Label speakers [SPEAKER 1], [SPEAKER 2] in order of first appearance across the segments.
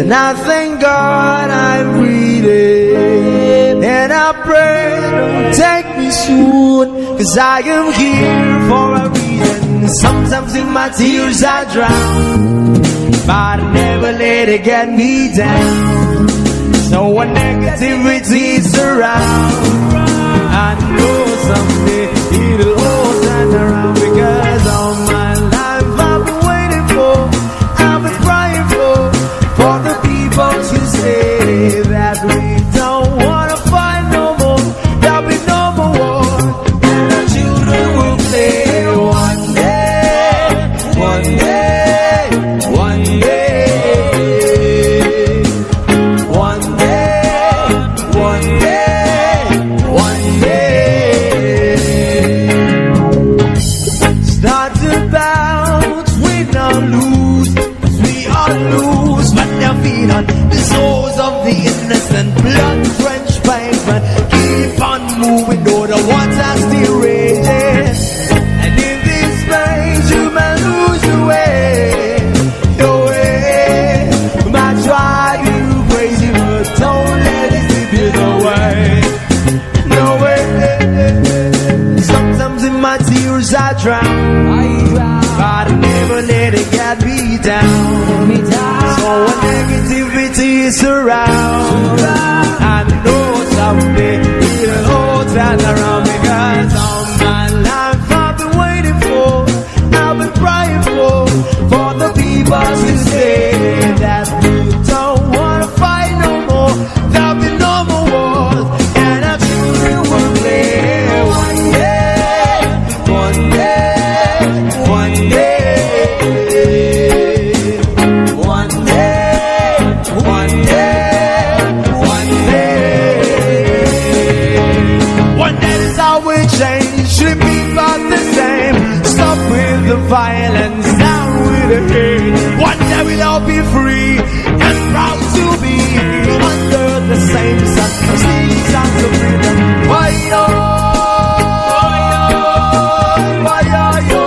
[SPEAKER 1] And I thank God I'm breathing, and I pray don't take me soon, 'cause I am here for a reason. Sometimes in my tears I drown, but I never let it get me down. So when negativity surrounds, I know someday it'll all turn around, because all my life I've been waiting for, I've been crying for the people to say that we don't wanna fight no more, there'll be no more war, and our children will play one day, one day, one day. The souls of the innocent, blood-drenched pavement, keep on moving though the water's still raging. And in this space you may lose your way, your way. Might drive you crazy, but don't let it slip you away, no way. Sometimes in my tears I drown, but I never let it get me down. So when negativity is around, I know someday it'll all turn around, because all my life I've been waiting for, I've been crying for the people to say that we don't wanna fight no more, there'll be no more wars, and our children will play one day, one day, one day. Should be about the same. Stop with the violence, down with the hate. One day we'll all be free and proud to be under the same sun. Sing songs of freedom. Why yo, why yo, yo,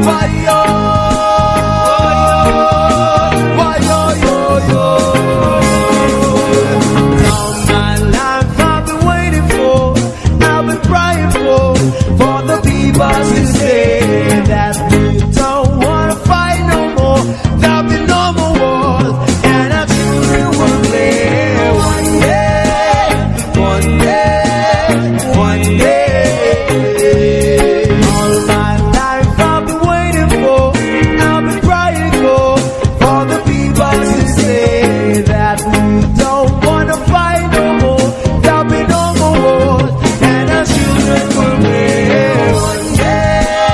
[SPEAKER 1] why yo, why yo, yo, yo. For the people to say that we don't wanna fight no more, there'll be no more wars, and our children will play one day, one day, one day. All my life I've been waiting for, I've been crying for the people to say that we don't wanna fight no more, there'll be no more wars, and our children will play one day,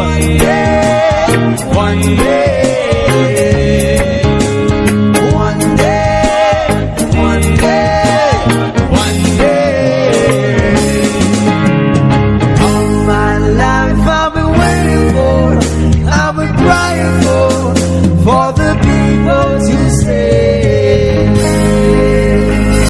[SPEAKER 1] one day, one day.